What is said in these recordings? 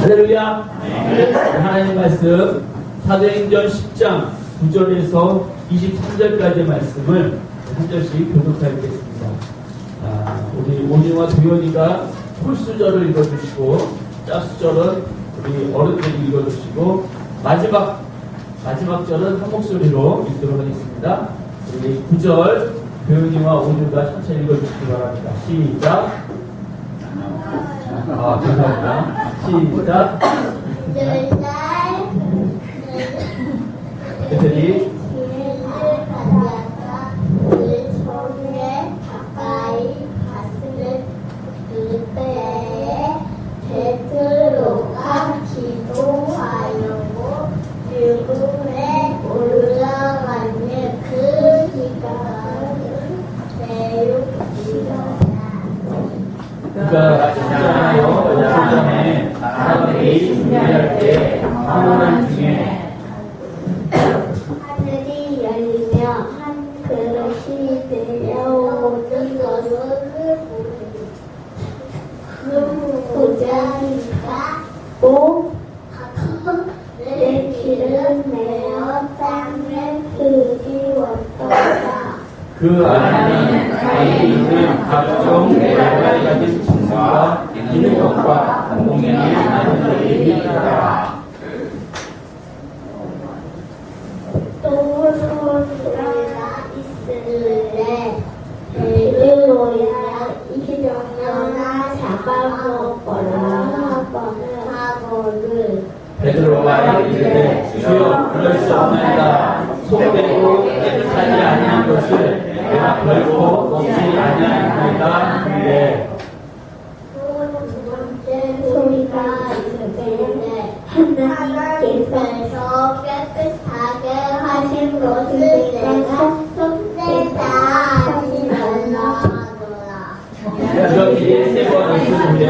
할렐루야. 하나님 말씀 사도행전 10장 9절에서 23절까지의 말씀을 한 절씩 교독하겠습니다. 우리 오니와 도연이가 홀수절을 읽어주시고 짝수절은 우리 어른들이 읽어주시고 마지막 절은 한 목소리로 읽도록 하겠습니다. 우리 9절 도연이와 오니가 천천히 읽어주시기 바랍니다. 시작. 감사합니다. 시작. 애들이 베드로가 기도하려고 일곱에 올라가는 그 시간은 매우 길었다. 그가 신장하여 야고전에 사람들이 준비할 때 황홀한 중에 하늘이 열리며 한 그릇이 내려오는 것을 그 보자기가 오 내 길을 내어 땅에 들이웠더라. 그 안에는 가에 있는 각종 매력을 가진 짐승과 있는 것과 공중에 나는 것들이 있더라. 또 소리가 있으되 베드로야 이러나 잡아먹어라 하거늘 베드로가 이르되 주여 그럴 수 없나이다. 소되고 깨끗하지 아니한 것을 내가 결코 먹지 아니하나이다. 그래. 두 번째 소리가 있으되 하나님께서 깨끗하게 하신 것을 내가 손대다 하시더라. 여기 세 번 있을 후에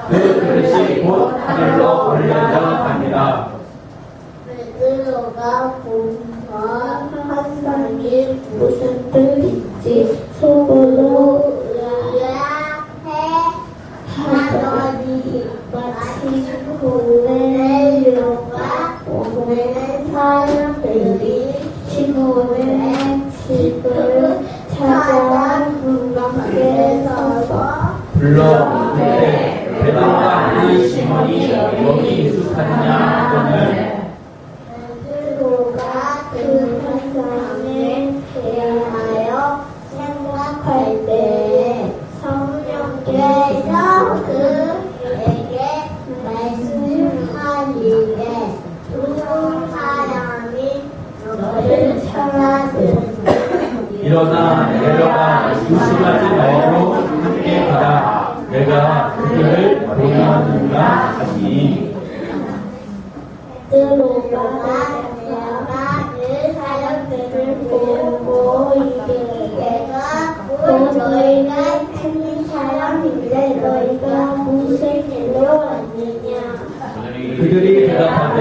그 그릇이 곧 하늘로 올려져 갑니다. 베드로가 본것 한 사람이 무슨 뜻인지 속으로 의아해 하더니 마치 고넬료가 오는 사람들이 시몬의 집을 찾아 문 밖에 서서 불러오는데 베드로가 이 시몬이 여기 익숙하느냐 하거늘 베드로가 그 한 사람에 대하여 생각할 때에 성령께서 그에게 말씀하시되 두 사람이 너를 찾았으니 일어나 내려가 의심하지 말고 함께 가라. 내가 그들을 보내었느니라 하시니 베드로가 내가 그 사람들을 보고 이르되 곧 너희가 찾는 사람인데 너희가 무슨 일로 왔느냐. 그들이 대답하되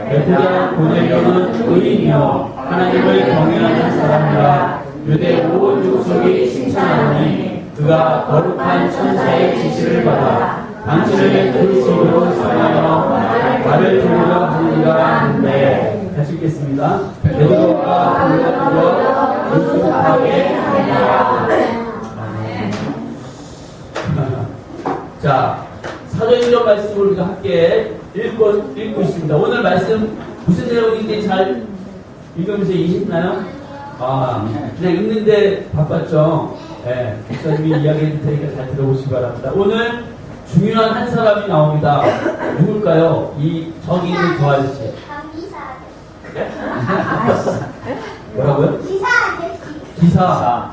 베드로와 고넬료는 의인이요 하나님을 경외하는 사람이라 유대 온 족속이 칭찬하니 그가 거룩한 천사의 지시를 받아 당신을 그 집으로 전하여 말을 들으려 하느니라 하는데 다시 읽겠습니다. 베드로가 불러들여 익숙하게 하니라. 자, 사도행전 말씀을 우리가 함께 읽고 있습니다. 오늘 말씀 무슨 내용인지 잘 읽으면서 이해했나요? 그냥 읽는데 바빴죠? 네, 목사님이 이야기해 줄 테니까 잘 들어보시기 바랍니다. 오늘 중요한 한 사람이 나옵니다. 누굴까요? 이 저기 있는 저 아저씨. 뭐라고요? 기사 아저씨. 기사.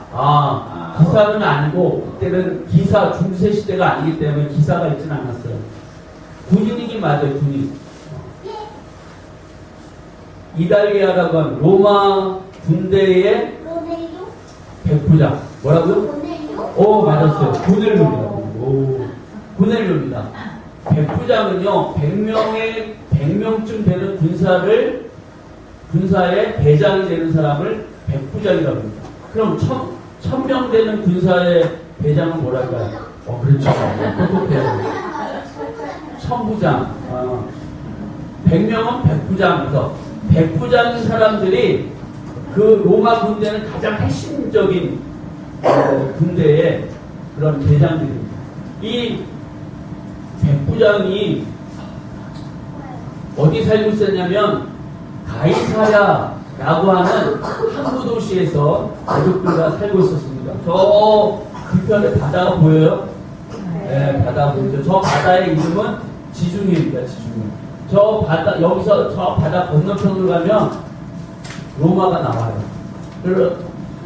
기사는 아니고 그때는 기사 중세 시대가 아니기 때문에 기사가 있지는 않았어요. 군인이긴 맞아요. 군인. 이달리아라고 하는 로마 군대의 고넬료? 백부장. 뭐라고요? 고넬료? 맞았어요. 고넬료입니다. 고넬료입니다. 백부장은요, 100명쯤 되는 군사의 대장이 되는 사람을 백부장이라고 합니다. 그럼 1000명 되는 군사의 대장은 뭐랄까요? 그렇죠. 똑똑해요. 천부장, 100명은 백부장. 그래서 백부장인 사람들이 그 로마 군대는 가장 핵심적인 군대의 그런 대장들입니다. 이 백부장이 어디 살고 있었냐면 가이사랴라고 하는 항구 도시에서 가족들과 살고 있었습니다. 저 뒤편에 바다가 보여요? 네, 바다 보이죠? 저 바다의 이름은 지중해입니다. 지중해. 저 바다, 여기서 저 바다 건너편으로 가면 로마가 나와요. 그래서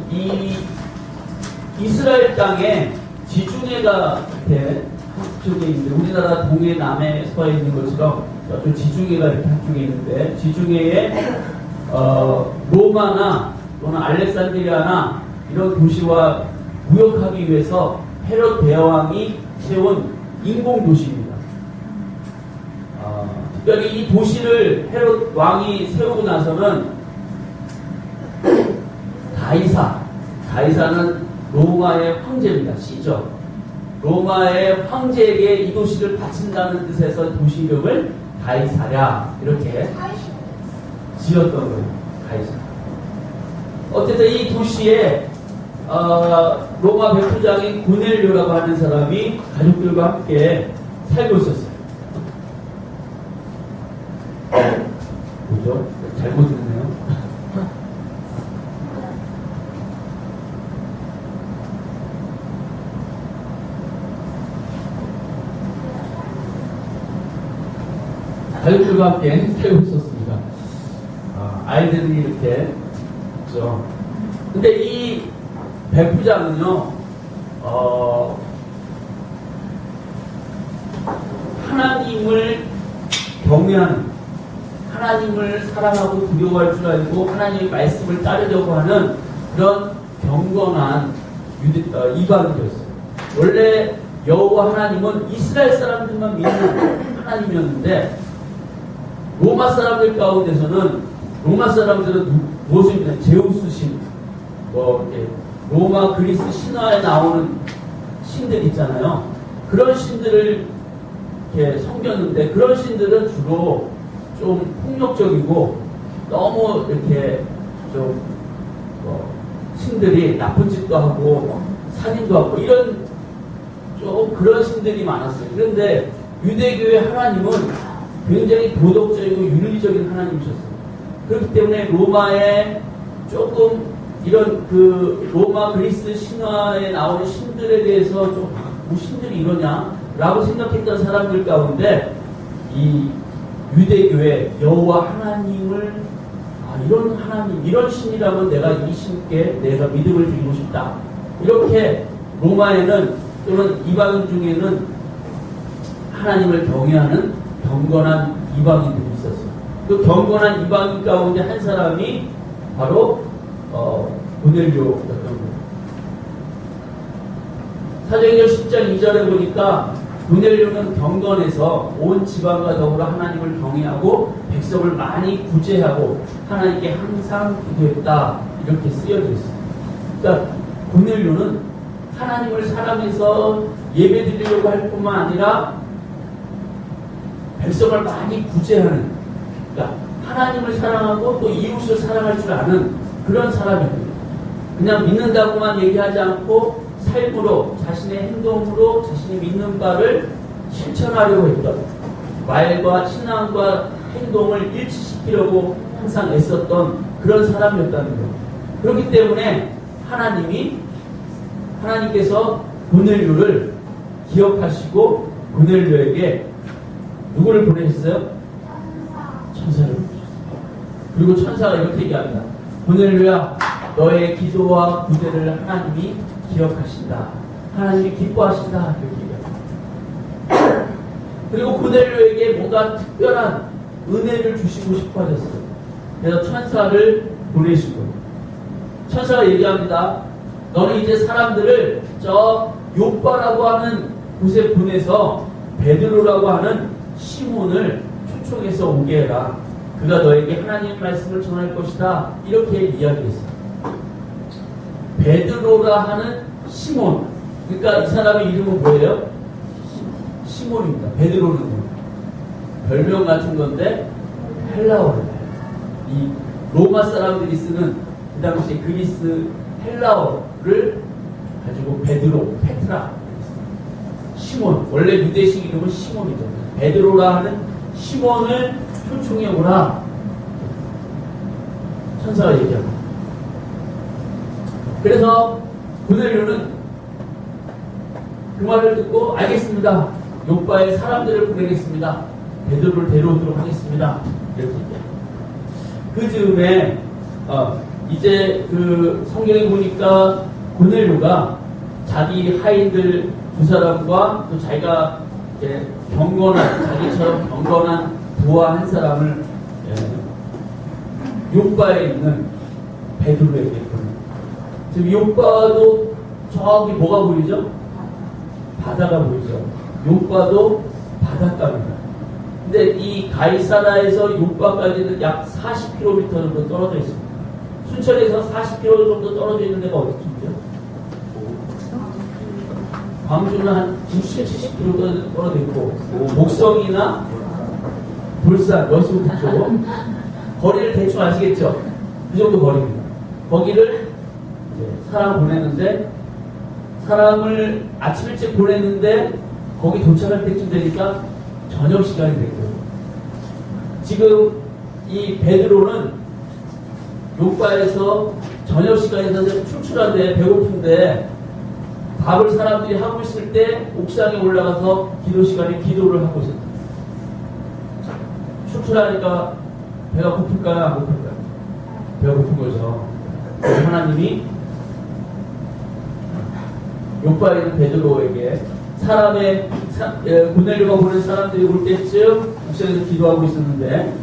이 이스라엘 땅에 지중해가 이렇게 한쪽에 있는데, 우리나라 동해, 남해, 서해 있는 것처럼 저쪽 지중해가 이렇게 한쪽에 있는데, 지중해에 로마나 또는 알렉산드리아나 이런 도시와 무역하기 위해서 헤롯 대왕이 세운 인공 도시입니다. 특별히 이 도시를 헤롯 왕이 세우고 나서는 가이사는 로마의 황제입니다. 시죠. 로마의 황제에게 이 도시를 바친다는 뜻에서 도시 이름을 가이사랴 이렇게 지었던 거예요. 가이사. 어쨌든 이 도시에 로마 백부장인 고넬료라고 하는 사람이 가족들과 함께 살고 있었어요. 뭐죠? 잘못 듣네요. 가족들과 함께 살고 있었습니다. 아이들이 이렇게 있죠. 근데 이 백부장은요, 하나님을 경외하는, 하나님을 사랑하고 두려워할 줄 알고 하나님의 말씀을 따르려고 하는 그런 경건한 이방인이었어요. 원래 여호와 하나님은 이스라엘 사람들만 믿는 하나님이었는데, 로마 사람들 가운데서는, 로마 사람들은 무엇을 믿는? 제우스 신, 이렇게 로마 그리스 신화에 나오는 신들 있잖아요. 그런 신들을 이렇게 섬겼는데, 그런 신들은 주로 좀 폭력적이고 너무 이렇게 좀 신들이 나쁜 짓도 하고 살인도 하고 이런 좀 그런 신들이 많았어요. 그런데 유대교의 하나님은 굉장히 도덕적이고 윤리적인 하나님이셨어요. 그렇기 때문에 로마에 조금 이런 그 로마 그리스 신화에 나오는 신들에 대해서 좀 뭐 신들이 이러냐 라고 생각했던 사람들 가운데 이 유대교의 여호와 하나님을 이런 하나님, 이런 신이라면 내가 이 신께 내가 믿음을 드리고 싶다. 이렇게 로마에는 또는 이방인 중에는 하나님을 경외하는 경건한 이방인들이 있었어요. 그 경건한 이방인 가운데 한 사람이 바로 고넬료였던 거예요. 사도행전 10장 2절에 보니까 고넬료는 경건해서 온 지방과 더불어 하나님을 경외하고 백성을 많이 구제하고 하나님께 항상 기도했다. 이렇게 쓰여져 있어요. 그러니까 고넬료는 하나님을 사랑해서 예배드리려고 할 뿐만 아니라 백성을 많이 구제하는, 그러니까 하나님을 사랑하고 또 이웃을 사랑할 줄 아는 그런 사람입니다. 그냥 믿는다고만 얘기하지 않고 삶으로, 자신의 행동으로 자신이 믿는 바를 실천하려고 했던, 말과 신앙과 행동을 일치시키려고 항상 애썼던 그런 사람이었다는 거예요. 그렇기 때문에 하나님께서 고넬료를 기억하시고 고넬료에게 누구를 보내셨어요? 천사를 보내셨어요. 그리고 천사가 이렇게 얘기합니다. 고넬료야, 너의 기도와 구제를 하나님이 기억하신다. 하나님이 기뻐하신다. 이렇게 얘기합니다. 그리고 고넬료에게 뭔가 특별한 은혜를 주시고 싶어 하셨어요. 그래서 천사를 보내신 거예요. 천사가 얘기합니다. 너는 이제 사람들을 저 요빠라고 하는 곳에 보내서 베드로라고 하는 시몬을 초청해서 오게 해라. 그가 너에게 하나님의 말씀을 전할 것이다. 이렇게 이야기했어요. 베드로라 하는 시몬. 그러니까 이 사람의 이름은 뭐예요? 시몬입니다. 베드로는 뭐예요? 별명 같은 건데 헬라어를 이 로마 사람들이 쓰는 그 당시 그리스 헬라어를 가지고 베드로, 페트라, 시몬, 원래 유대식 이름은 시몬이죠. 베드로라 하는 시몬을 초청해 오라 천사가 얘기합니다. 그래서 고넬료는 그 말을 듣고 알겠습니다. 요빠에 사람들을 보내겠습니다. 베드로를 데려오도록 하겠습니다. 이렇게 얘기합니다. 그 즈음에 이제 그 성경에 보니까 고넬료가 자기 하인들 두 사람과 또 자기가 이렇게 경건한 자기처럼 경건한 부하 한 사람을 요빠에 있는 베드로에게 보냅니다. 지금 요빠도 저기 뭐가 보이죠? 바다가 보이죠. 요빠도 바닷가입니다. 근데 이 가이사라에서 요빠까지는 약 40km 정도 떨어져 있습니다. 순천에서 40km 정도 떨어져 있는 데가 어디쯤이죠? 광주는 한 60, 70km 떨어져 있고, 목성이나 돌산, 여수부터 쪽 거리를 대충 아시겠죠? 그 정도 거리입니다. 거기를 이제 사람 보냈는데, 사람을 아침 일찍 보냈는데, 거기 도착할 때쯤 되니까 저녁 시간이 됐고요. 지금 이 베드로는 요빠에서 저녁 시간에서 출출한데 배고픈데 밥을 사람들이 하고 있을 때 옥상에 올라가서 기도 시간에 기도를 하고 있었다. 출출하니까 배가 고플까요? 안 고플까요? 배가 고픈 거죠. 하나님이 요빠에 있는 베드로에게 사람의 고넬료가 보낸 사람들이 올 때쯤 옥상에서 기도하고 있었는데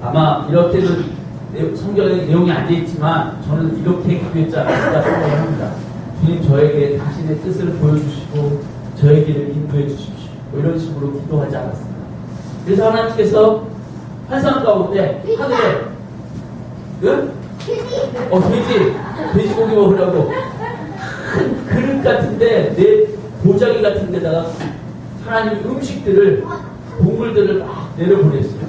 아마 이렇게는 성경에 내용이 안 돼 있지만 저는 이렇게 기도했지 않았을까 생각을 합니다. 주님 저에게 당신의 뜻을 보여주시고 저의 길을 인도해 주십시오. 이런 식으로 기도하지 않았습니다. 그래서 하나님께서 환상 가운데 하늘에 돼지고기 먹으라고 큰 그릇 같은데 내 보자기 같은 데다가 하나님 음식들을 동물들을 막 내려보냈어요.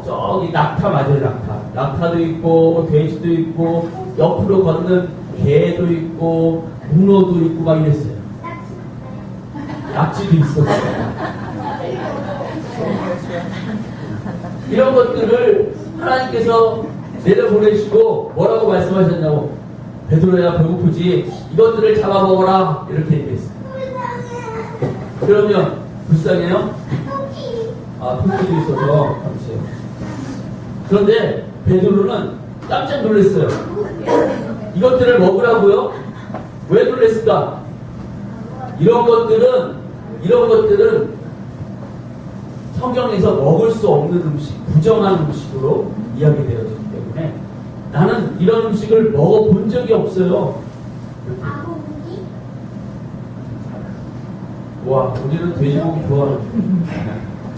저기 낙타 맞아요. 낙타도 있고 돼지도 있고 옆으로 걷는 개도 있고 문어도 있고 막 이랬어요. 낙지도 있었어요. 이런 것들을 하나님께서 내려보내시고 뭐라고 말씀하셨냐고, 베드로야 배고프지? 이것들을 잡아먹어라 이렇게 얘기했어요. 그러면 불쌍해요? 토끼도 있어서 그렇지. 그런데 베드로는 깜짝 놀랐어요. 이것들을 먹으라고요? 왜 놀랐을까? 이런 것들은 성경에서 먹을 수 없는 음식, 부정한 음식으로 이야기되어지기 때문에 나는 이런 음식을 먹어본 적이 없어요. 와, 우리는 돼지고기 좋아하는.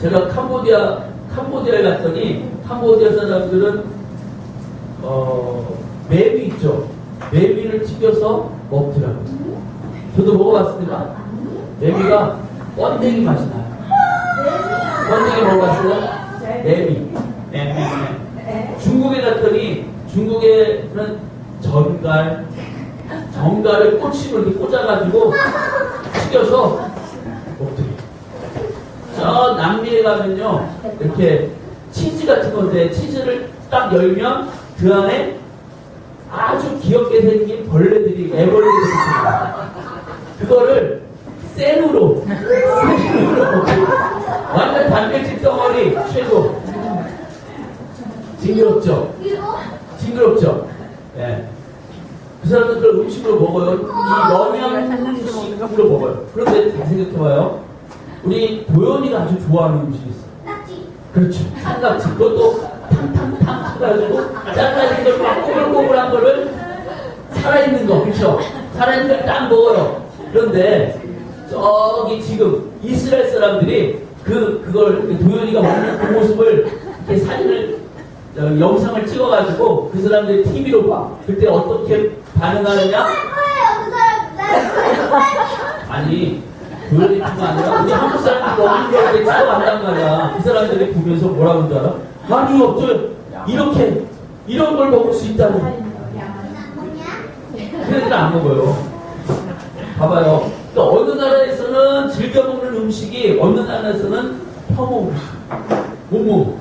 제가 캄보디아에 갔더니 캄보디아 사람들은 메비 있죠. 메비를 튀겨서 먹더라고요. 저도 먹어봤습니다. 메비가 번데기 맛이 나요. 번데기 먹어봤어요? 메비. 중국에 갔더니 중국에는 정갈을 꼬치로 이렇게 꽂아가지고 튀겨서 먹더래요. 저 남미에 가면요, 이렇게 치즈 같은 건데 치즈를 딱 열면 그 안에 아주 귀엽게 생긴 벌레들이, 애벌레들이 있습니다. 그거를 생으로 완전 단백질 덩어리 최고. 징그럽죠? 예. 그 사람들 음식으로 먹어요. 이 영양식으로 먹어요. 그런데 잘 생각해봐요. 우리 도연이가 아주 좋아하는 음식이 있어요. 낙지. 그렇죠. 산낙지. 그것도 탕탕탕 쳐가지고 짠나지 걸 막 꼬불꼬불한 거를 살아있는 거, 그렇죠? 살아있는 걸 딱 먹어요. 그런데 저기 지금 이스라엘 사람들이 그걸 도연이가 먹는 그 모습을 이렇게 사진을 영상을 찍어가지고 그 사람들이 TV로 봐. 그때 어떻게 반응하느냐? 아니, 교회가 아니라 우리 한국 사람들이 없는 걸 찍어간단 말이야. 그 사람들이 보면서 뭐라고 하는 줄 알아? 아니 없죠. 이렇게 이런 걸 먹을 수 있다니. 걔네들 안 먹어요. 봐봐요. 그러니까 어느 나라에서는 즐겨 먹는 음식이 어느 나라에서는 혐오 음식. 못 먹어.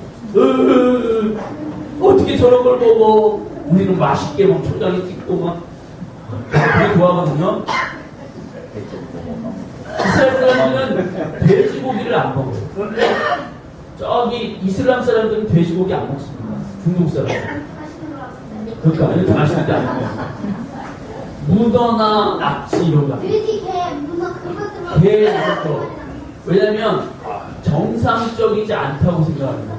어떻게 저런 걸 먹어? 우리는 맛있게 막 초장에 찍고 막 되게 좋아하거든요. 이스라엘 사람들은 돼지고기를 안 먹어요. 저기 이슬람 사람들은 돼지고기 안 먹습니다. 중국 사람들. 그러니까 이렇게 맛있는데 안 먹어요. 문어나 낙지 이런 거. 돼지, 개, 문어 그것도 개 이런 거. 왜냐면 정상적이지 않다고 생각합니다.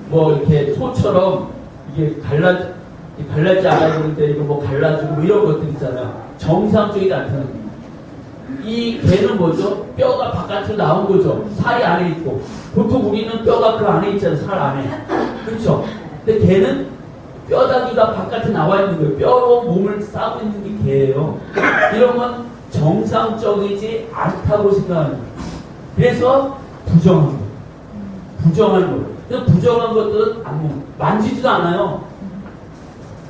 뭐 이렇게 소처럼 이게 갈라지 않아야 되는데 이거 뭐 갈라지고 뭐 이런 것들 있잖아요. 정상적이지 않다는 거예요. 이 개는 뭐죠? 뼈가 바깥으로 나온 거죠. 살이 안에 있고. 보통 우리는 뼈가 그 안에 있잖아요. 살 안에. 그렇죠? 근데 개는 뼈다귀가 바깥에 나와 있는 거예요. 뼈로 몸을 싸고 있는 게 개예요. 이런 건 정상적이지 않다고 생각하는 거예요. 그래서 부정한 거예요. 부정한 거예요. 그래서 부정한 것들은 안 먹어요. 만지지도 않아요.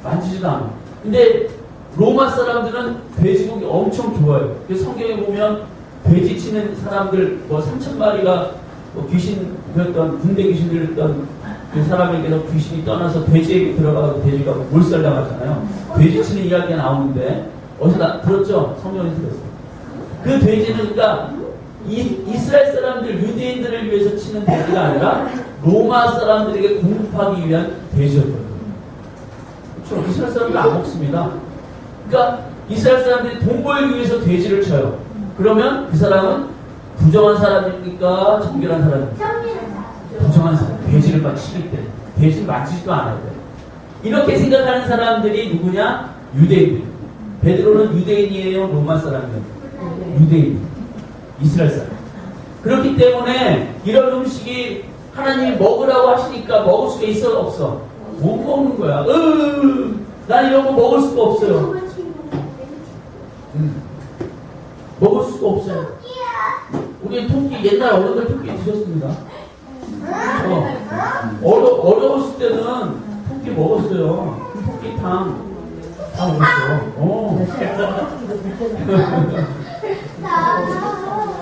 만지지도 않아요. 근데 로마 사람들은 돼지고기 엄청 좋아해요. 그래서 성경에 보면 돼지 치는 사람들 뭐 3,000마리가 뭐 귀신이었던 군대 귀신이었던 그 사람에게서 귀신이 떠나서 돼지에게 들어가서 돼지가 몰살당하잖아요. 돼지 치는 이야기가 나오는데 어디서 들었죠? 성경에서 들었어요. 그 돼지는 그러니까 이스라엘 사람들 유대인들을 위해서 치는 돼지가 아니라 로마 사람들에게 공급하기 위한 돼지였거든요. 그렇죠? 이스라엘 사람들 안 먹습니다. 그러니까 이스라엘 사람들이 돈 벌기 위해서 돼지를 쳐요. 그러면 그 사람은 부정한 사람입니까? 정결한 사람입니까? 부정한 사람. 돼지를 막 치기 때문에. 돼지를 만지지도 않아야 돼요. 이렇게 생각하는 사람들이 누구냐? 유대인들. 베드로는 유대인이에요? 로마 사람이에요? 유대인. 이스라엘 사람. 그렇기 때문에 이런 음식이 하나님이 먹으라고 하시니까 먹을 수가 있어? 없어? 못 먹는 거야. 난 이런 거 먹을 수가 없어요. 먹을 수가 없어요. 우리 토끼 옛날 어른들 토끼 드셨습니다. 어려웠을 때는 토끼 먹었어요. 토끼탕 다 먹었어.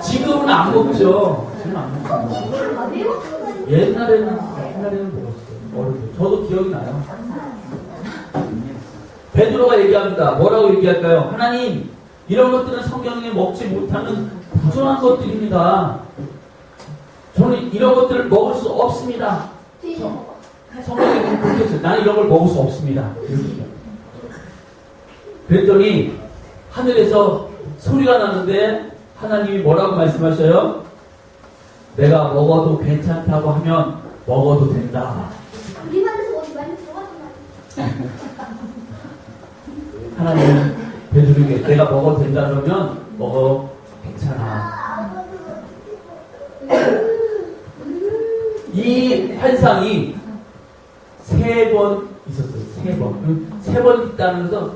지금은 안 먹죠. 지금 안 먹죠. 옛날에는 먹었어요. 어른들. 저도 기억이 나요. 베드로가 얘기합니다. 뭐라고 얘기할까요? 하나님, 이런 것들은 성경에 먹지 못하는 부정한 것들입니다. 저는 이런 것들을 먹을 수 없습니다. 성경에 그렇게 했어요. 나는 이런 걸 먹을 수 없습니다. 그랬더니 하늘에서 소리가 나는데 하나님이 뭐라고 말씀하셔요? 내가 먹어도 괜찮다고 하면 먹어도 된다. 우리만에서 어디 많이 들어갔단 말이야. 하나님 베드로에게 내가 먹어도 된다 그러면 먹어 괜찮아. 이 환상이 3번 있었어요. 3번. 3번 있다는 것은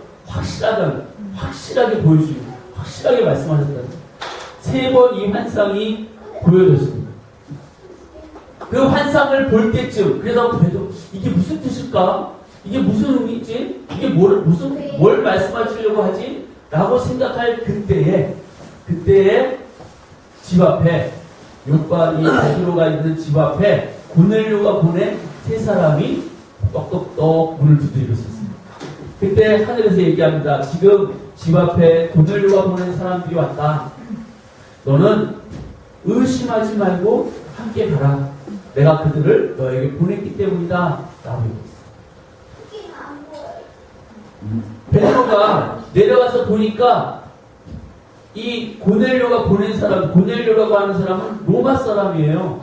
확실하게 보여주시고 확실하게 말씀하셨다는 3번 이 환상이 보여졌습니다. 그 환상을 볼 때쯤 그래서 베드로 이게 무슨 뜻일까? 이게 무슨 의미지? 이게 뭘 말씀하시려고 하지? 라고 생각할 그때에 집 앞에 요바 이 베드로가 있는 집 앞에 고넬료가 보낸 3사람이 떡떡떡 문을 두드리고 있었습니다. 그때 하늘에서 얘기합니다. 지금 집 앞에 고넬료가 보낸 사람들이 왔다. 너는 의심하지 말고 함께 가라. 내가 그들을 너에게 보냈기 때문이다. 라고 얘기했어요. 베드로가 내려가서 보니까 이 고넬료가 보낸 사람, 고넬료라고 하는 사람은 로마 사람이에요.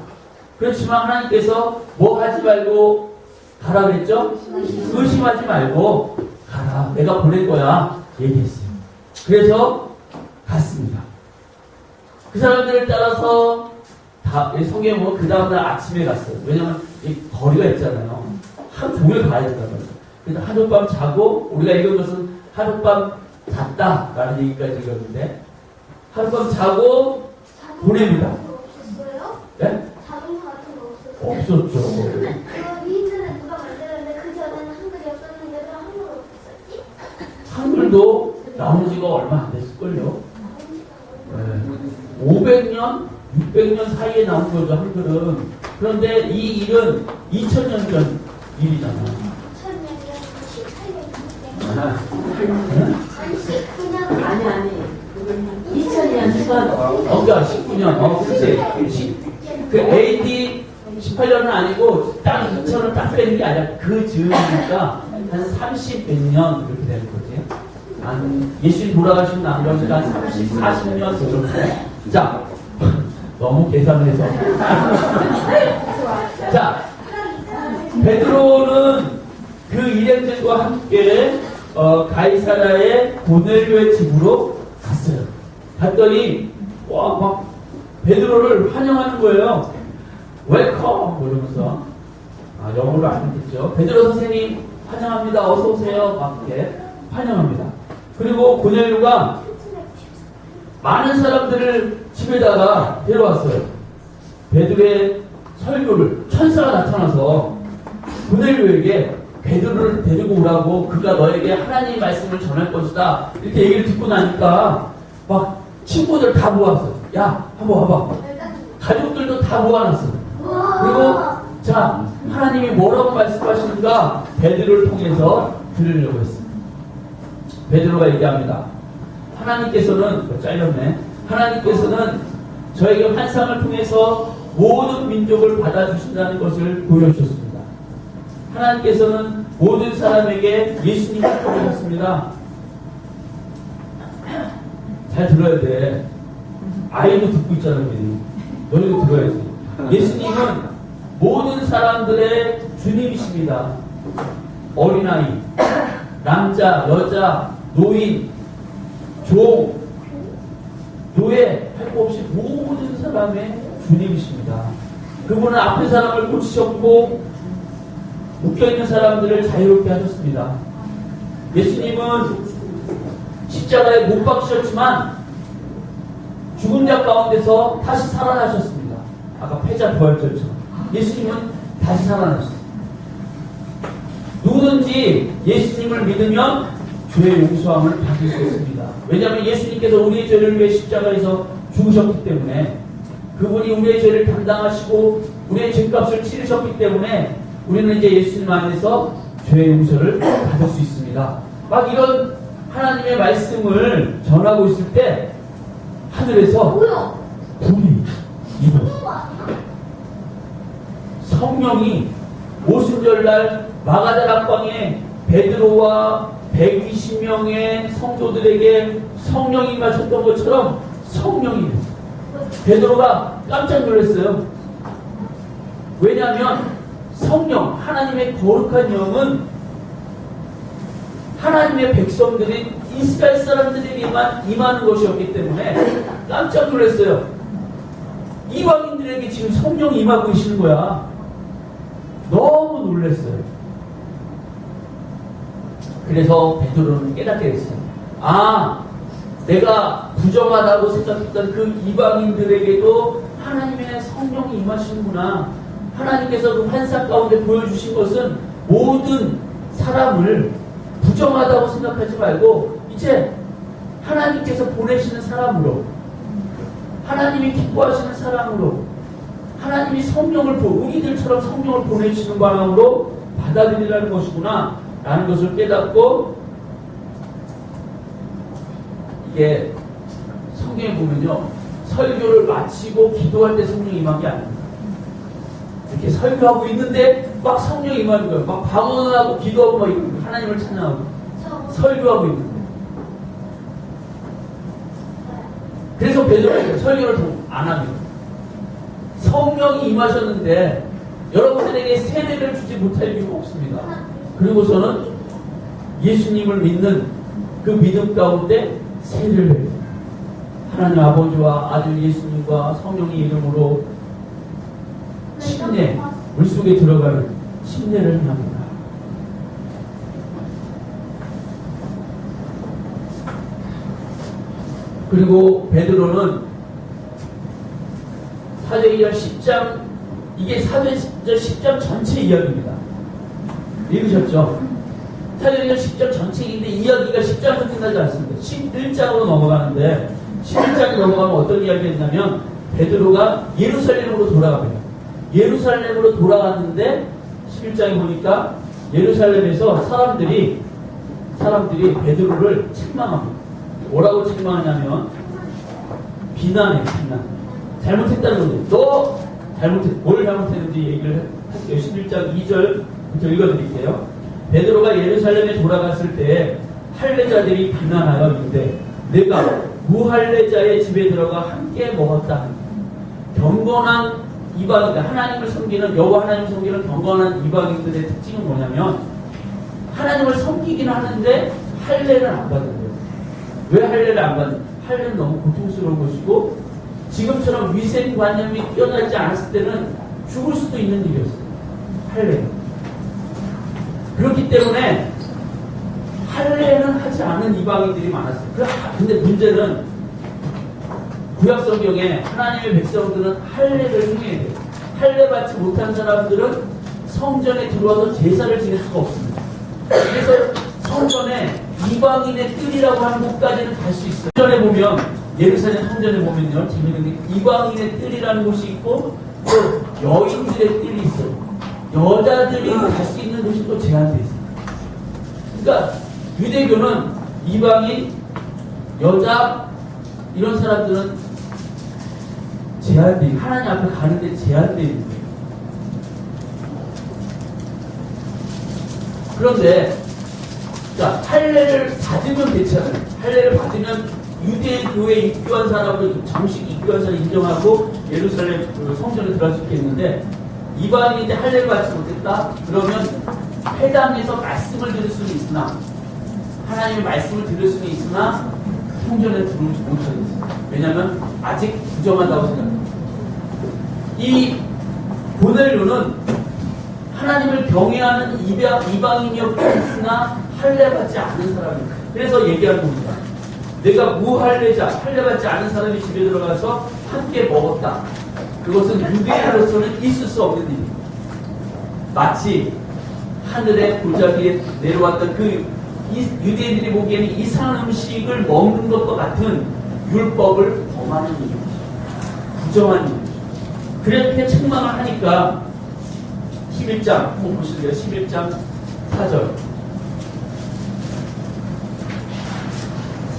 그렇지만 하나님께서 뭐 하지 말고 가라 그랬죠? 의심하지 말고 가라. 내가 보낸 거야. 얘기했어요. 그래서 갔습니다. 그 사람들을 따라서 성경에 보면 그 다음날 아침에 갔어요. 왜냐면 이 거리가 있잖아요. 하루 종일 가야 된다고요. 그래서 하룻밤 자고 우리가 읽은 것은 하룻밤 잤다라는 얘기까지 읽었는데 하룻밤 자고 보냅니다. 없었어요? 네? 자동차 같은 거 없었어요? 없었죠. 그 인터넷 누가 만들었는데 그 전에는 한글이 없었는데 왜 한글 없었지? 한글도 나온 지가 얼마 안 됐을걸요. 네. 500년, 600년 사이에 나온 거죠, 한글은. 그런데 이 일은 2000년 전 일이잖아. 2000년이면 18년 아니 19년 아니. 2000년 후반. 그러니까 19년, 그치. 그 AD 18년은 아니고 딱 2000을 딱 빼는 게 아니라 그 즈음이니까 한 30 몇 년 이렇게 되는 거지. 한 예수님 돌아가시고 난 거니까 한 30, 40년 정도. 자, 너무 계산해서. 자, 베드로는 그 일행들과 함께 가이사라의 고넬료의 집으로 갔어요. 갔더니 와, 막 베드로를 환영하는 거예요. 웰컴 이러면서 영어로 알겠죠. 베드로 선생님 환영합니다. 어서 오세요. 막 이렇게 환영합니다. 그리고 고넬료가 많은 사람들을 집에다가 데려왔어요. 베드로의 설교를 천사가 나타나서 고넬료에게 베드로를 데리고 오라고 그가 너에게 하나님의 말씀을 전할 것이다. 이렇게 얘기를 듣고 나니까 막 친구들 다 모았어. 야, 한번 와봐. 가족들도 다 모아놨어. 그리고 자, 하나님이 뭐라고 말씀하시는가 베드로를 통해서 들으려고 했어. 베드로가 얘기합니다. 하나님께서는 잘렸네. 하나님께서는 저에게 환상을 통해서 모든 민족을 받아주신다는 것을 보여주셨습니다. 하나님께서는 모든 사람에게 예수님을 보내셨습니다. 잘 들어야 돼. 아이도 듣고 있잖아, 우리. 너희도 들어야지. 예수님은 모든 사람들의 주님이십니다. 어린아이, 남자, 여자, 노인, 종, 노예, 할 거 없이 모든 사람의 주님이십니다. 그분은 앞에 사람을 고치셨고 묶여있는 사람들을 자유롭게 하셨습니다. 예수님은 십자가에 못 박히셨지만 죽은 자 가운데서 다시 살아나셨습니다. 아까 패자 부활절처럼 예수님은 다시 살아나셨습니다. 누구든지 예수님을 믿으면 죄의 용서함을 받을 수 있습니다. 왜냐하면 예수님께서 우리의 죄를 위해 십자가에서 죽으셨기 때문에 그분이 우리의 죄를 담당하시고 우리의 죄값을 치르셨기 때문에 우리는 이제 예수님 안에서 죄의 용서를 받을 수 있습니다. 막 이런 하나님의 말씀을 전하고 있을 때 하늘에서 불이 임했어요. 성령이 오순절날 마가다락방에 베드로와 120명의 성도들에게 성령이 임하셨던 것처럼 성령이 임했어요. 베드로가 깜짝 놀랐어요. 왜냐하면 성령, 하나님의 거룩한 영은 하나님의 백성들인 이스라엘 사람들에게만 임하는 것이었기 때문에 깜짝 놀랐어요. 이방인들에게 지금 성령이 임하고 계시는 거야. 너무 놀랐어요. 그래서 베드로는 깨닫게 됐어요. 아, 내가 부정하다고 생각했던 그 이방인들에게도 하나님의 성령이 임하시는구나. 하나님께서 그 환상 가운데 보여주신 것은 모든 사람을 부정하다고 생각하지 말고 이제 하나님께서 보내시는 사람으로, 하나님이 기뻐하시는 사람으로, 하나님이 성령을 우리들처럼 성령을 보내시는 방향으로 받아들이라는 것이구나 라는 것을 깨닫고, 이게 성경에 보면요, 설교를 마치고 기도할 때 성령이 임한 게 아닙니다. 이렇게 설교하고 있는데 막 성령이 임하는 거예요. 막 방언하고 기도하고 막 하나님을 찬양하고 설교하고 있는 거예요. 그래서 베드로가 설교를 안 합니다. 성령이 임하셨는데 여러분들에게 세례를 주지 못할 이유가 없습니다. 그리고서는 예수님을 믿는 그 믿음 가운데 세례를 해요. 하나님 아버지와 아들 예수님과 성령의 이름으로 침례, 물속에 들어가는 침례를 합니다. 그리고 베드로는 사도행전 10장, 이게 사도행전 10장 전체 이야기입니다. 읽으셨죠? 사도행전 10장 전체인데 이야기가 10장에서 끝나지 않습니다. 11장으로 넘어가는데 11장에 넘어가면 어떤 이야기가 있냐면 베드로가 예루살렘으로 돌아갑니다. 예루살렘으로 돌아갔는데 11장에 보니까 예루살렘에서 사람들이 베드로를 책망합니다. 뭐라고 책망하냐면 비난해. 잘못했다는 거죠. 너 뭘 잘못했는지 얘기를 할게요. 11장 2절부터 읽어드릴게요. 베드로가 예루살렘에 돌아갔을 때 할례자들이 비난하여 이르되 내가 무할례자의 집에 들어가 함께 먹었다. 경건한 이방인들, 하나님을 섬기는 여호와 하나님을 섬기는 경건한 이방인들의 특징은 뭐냐면 하나님을 섬기긴 하는데 할례를 안 받는 거예요. 왜 할례를 안 받는? 할례는 너무 고통스러운 것이고 지금처럼 위생관념이 뛰어나지 않았을 때는 죽을 수도 있는 일이었어요. 할례. 그렇기 때문에 할례는 하지 않은 이방인들이 많았어요. 근데 문제는 구약 성경에 하나님의 백성들은 할례를 행해야 돼요. 할례 받지 못한 사람들은 성전에 들어와서 제사를 지낼 수가 없습니다. 그래서 성전에 이방인의 뜰이라고 하는 곳까지는 갈 수 있어요. 성전에 보면 예루살렘 성전에 보면요, 재밌는 게 이방인의 뜰이라는 곳이 있고 또 여인들의 뜰이 있어요. 여자들이 갈 수 있는 곳이 또 제한되어 있어요. 그러니까 유대교는 이방인, 여자 이런 사람들은 제한되어 있어요. 하나님 앞에 가는데 제한되어 있는 거예요. 그런데 자, 할례를 받으면 괜찮아요. 할례를 받으면 유대 교회에 입교한 사람을 정식 입교한 사람을 인정하고 예루살렘 성전에 들어갈 수 있겠는데 이방인인데 할례를 받지 못했다? 그러면 회당에서 말씀을 들을 수는 있으나 하나님의 말씀을 들을 수는 있으나 성전에 들어오지 못하겠어요. 왜냐하면 아직 부정하다고 생각합니다. 이 고넬료는 하나님을 경외하는 이방인이었고 있으나 할례 받지 않은 사람입니다. 그래서 얘기하는 겁니다. 내가 무할례자, 할례 받지 않은 사람이 집에 들어가서 함께 먹었다. 그것은 유대인으로서는 있을 수 없는 일입니다. 마치 하늘의 보자기에 내려왔던 그 유대인들이 보기에는 이상한 음식을 먹는 것과 같은 율법을 범하는 일입니다. 부정한 일입니다. 그렇게 책망을 하니까 11장, 한번 보실래요? 11장 4절.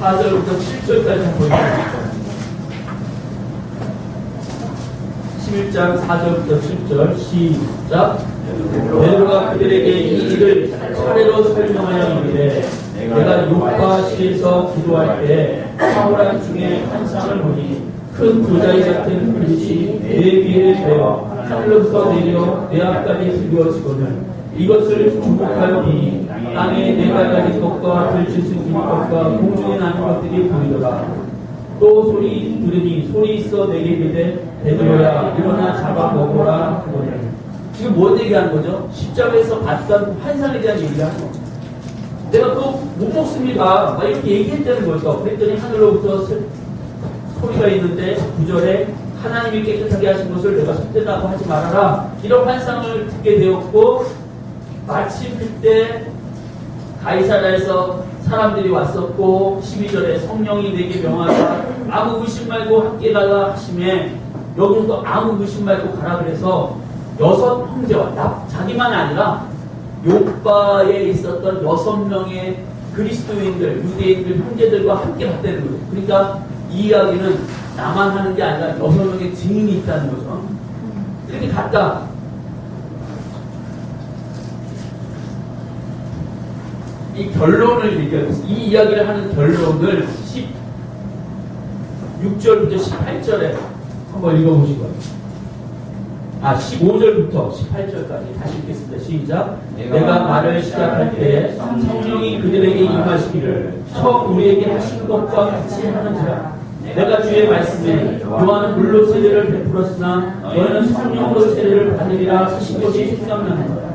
4절부터 7절까지 한번 보여드릴게요. 11장 4절부터 7절 시작. 베드로가 그들에게 이 일을 차례로 설명하여 이르되 내가 요파시에서 기도할 때 사울한 중에 환상을 보니 큰 도자기 같은 그릇이 내 위에 되어 하늘로부터 내려 내 앞까지 들려지거늘 이것을 주목하여니 땅에 내가 가진 것과 들짐승 것과 공중에 나는 것들이 보이더라. 또 소리 들으니 소리 있어 내게 이르되 베드로야 일어나 잡아 먹어라 하거늘. 지금 뭔 얘기하는 거죠? 십자가에서 봤던 환상에 대한 얘기를 하는 겁니다. 내가 그거 못 먹습니다. 막 이렇게 얘기했다는 거죠. 그랬더니 하늘로부터 소리가 있는데 9절에 하나님이 깨끗하게 하신 것을 내가 손대라고 하지 말아라. 이런 환상을 듣게 되었고 마침 그때 가이사라에서 사람들이 왔었고 12절에 성령이 내게 명하사 아무 의심 말고 함께 가라 하심에 여기서도 아무 의심 말고 가라 그래서 6 형제와 자기만 아니라 요바에 있었던 6명의 그리스도인들, 유대인들, 형제들과 함께 갔다는 거예요. 그러니까 이 이야기는 나만 하는 게 아니라 6명의 증인이 있다는 거죠. 이렇게 갔다. 이 결론을 얘기하고 있어요. 이 이야기를 하는 결론을 16절부터 18절에 한번 읽어보시고요. 15절부터 18절까지 다시 읽겠습니다. 시작. 내가 말을 시작할 때 성령이 그들에게 임하시기를 처음 우리에게 하신 것과 같이 하는지라. 내가 주의 말씀에 요한은 물로 세례를 베풀었으나 너희는 성령으로 세례를 받으리라 하신 것이 생각나는 거야.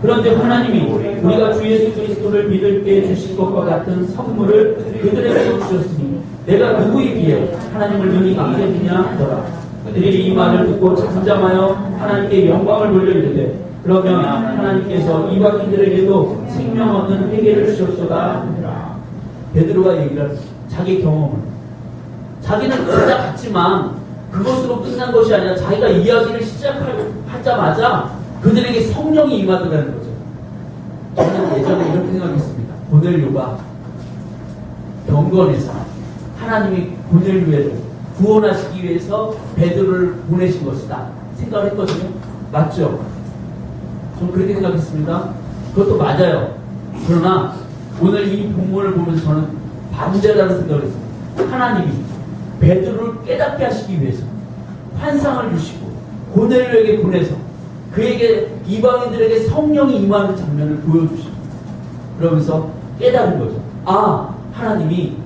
그런데 하나님이 우리가 주 예수 그리스도를 믿을 때 주신 것과 같은 선물을 그들에게 주셨으니 내가 누구에 비해 하나님을 능히 믿겠느냐 하더라. 그들이 이 말을 듣고 잠잠하여 하나님께 영광을 돌려이르되 그러면 하나님께서 이방인들에게도 생명 얻는 회개를 주셨도다. 베드로가 얘기를 하죠. 자기 경험을. 자기는 찾아갔지만 그것으로 끝난 것이 아니라 자기가 이야기를 시작하자마자 그들에게 성령이 임하더라는 거죠. 저는 예전에 이렇게 생각했습니다. 고넬료가 경건에서 하나님이 고넬료를 구원하시기 위해서 베드로를 보내신 것이다 생각을 했거든요. 맞죠? 저는 그렇게 생각했습니다. 그것도 맞아요. 그러나 오늘 이 본문을 보면서 저는 반대라는 생각을 했습니다. 하나님이 베드로를 깨닫게 하시기 위해서 환상을 주시고 고넬료에게 보내서 그에게 이방인들에게 성령이 임하는 장면을 보여주시고 그러면서 깨달은 거죠. 아, 하나님이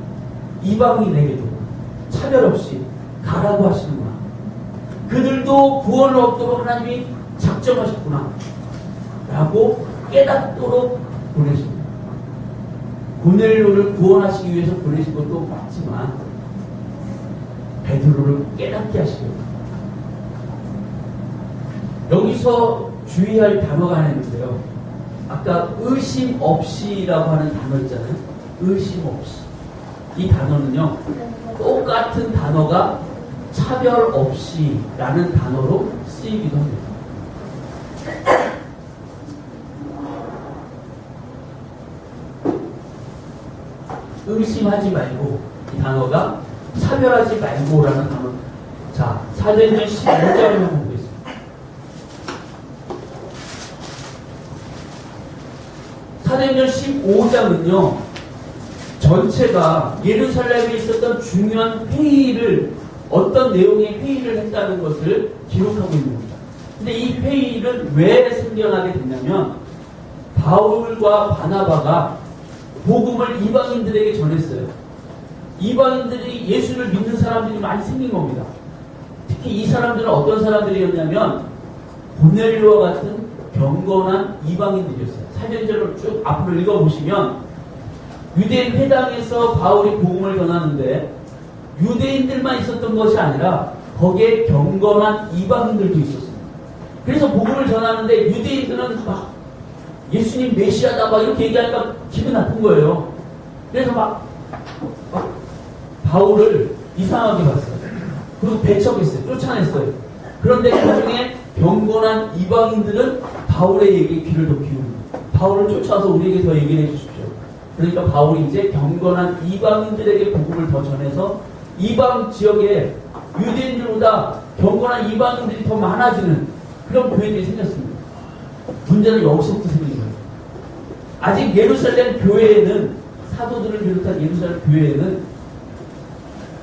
이방인에게도 차별 없이 가라고 하시는구나. 그들도 구원을 얻도록 하나님이 작정하셨구나 라고 깨닫도록 보내십니다. 고넬료를 구원하시기 위해서 보내신 것도 맞지만 베드로를 깨닫게 하시려고. 여기서 주의할 단어가 하나 있는데요. 아까 의심 없이라고 하는 단어 있잖아요. 의심 없이. 이 단어는요, 똑같은 단어가 차별 없이라는 단어로 쓰이기도 합니다. 의심하지 말고, 이 단어가 차별하지 말고라는 단어. 자, 사도행전 15장을 한번 보겠습니다. 사도행전 15장은요, 전체가 예루살렘에 있었던 중요한 회의를, 어떤 내용의 회의를 했다는 것을 기록하고 있는 겁니다. 근데 이 회의를 왜 생겨나게 됐냐면, 바울과 바나바가 복음을 이방인들에게 전했어요. 이방인들이 예수를 믿는 사람들이 많이 생긴 겁니다. 특히 이 사람들은 어떤 사람들이었냐면, 고넬료와 같은 경건한 이방인들이었어요. 사도행전을 쭉 앞으로 읽어보시면 유대인 회당에서 바울이 복음을 전하는데 유대인들만 있었던 것이 아니라 거기에 경건한 이방인들도 있었습니다. 그래서 복음을 전하는데 유대인들은 막 예수님 메시아다 막 이렇게 얘기하니까 기분 나쁜 거예요. 그래서 막 바울을 이상하게 봤어요. 그리고 배척했어요. 쫓아냈어요. 그런데 그 중에 경건한 이방인들은 바울의 얘기에 귀를 더 기울입니다. 바울을 쫓아서 우리에게 더 얘기를 해주십시오. 그러니까 바울이 이제 경건한 이방인들에게 복음을 더 전해서 이방 지역에 유대인들보다 경건한 이방인들이 더 많아지는 그런 교회들이 생겼습니다. 문제는 여기서부터 생긴 거예요. 아직 예루살렘 교회에는, 사도들을 비롯한 예루살렘 교회에는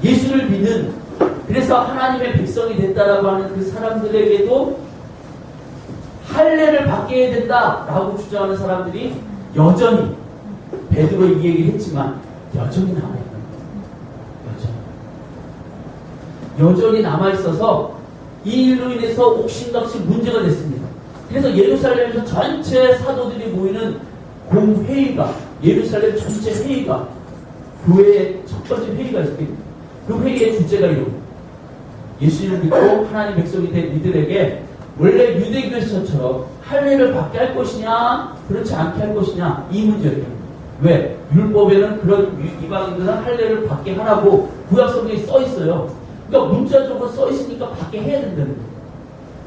예수를 믿는, 그래서 하나님의 백성이 됐다라고 하는 그 사람들에게도 할례를 받게 해야 된다라고 주장하는 사람들이 여전히, 베드로 이 얘기를 했지만 여전히 남아있는 거예요. 여전히 남아있어서 이 일로 인해서 옥신각신 문제가 됐습니다. 그래서 예루살렘에서 전체 사도들이 모이는 공회의가, 예루살렘 전체 회의가, 교회의 첫 번째 회의가 있습니다. 그 회의의 주제가 이겁니다. 예수님을 믿고 하나님 백성이 된 이들에게 원래 유대교에서처럼 할례를 받게 할 것이냐 그렇지 않게 할 것이냐, 이 문제였습니다. 왜? 율법에는 그런 이방인들은 할례를 받게 하라고 구약성경에 써 있어요. 그러니까 문자적으로 써 있으니까 받게 해야 된다는 거예요.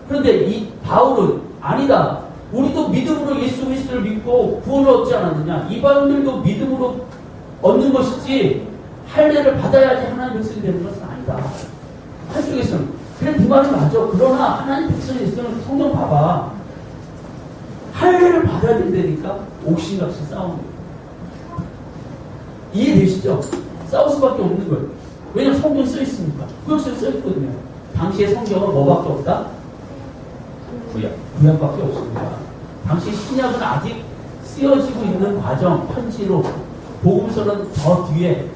그런데 이 바울은 아니다. 우리도 믿음으로 예수 그리스도를 믿고 구원을 얻지 않았느냐. 이방인들도 믿음으로 얻는 것이지 할례를 받아야지 하나님 백성이 되는 것은 아니다. 한쪽에서는 그래, 네 말은 맞아. 그러나 하나님 백성이 됐으면 성경 봐봐. 할례를 받아야 된다니까 옥신각신 싸우는 거예요. 이해되시죠? 싸울 수밖에 없는 거예요. 왜냐면 성경이 써 있으니까. 구약성에 써 있거든요. 당시의 성경은 뭐밖에 없다? 구약밖에 없습니다. 당시 신약은 아직 쓰여지고 있는 과정, 편지로, 복음서는 더 뒤에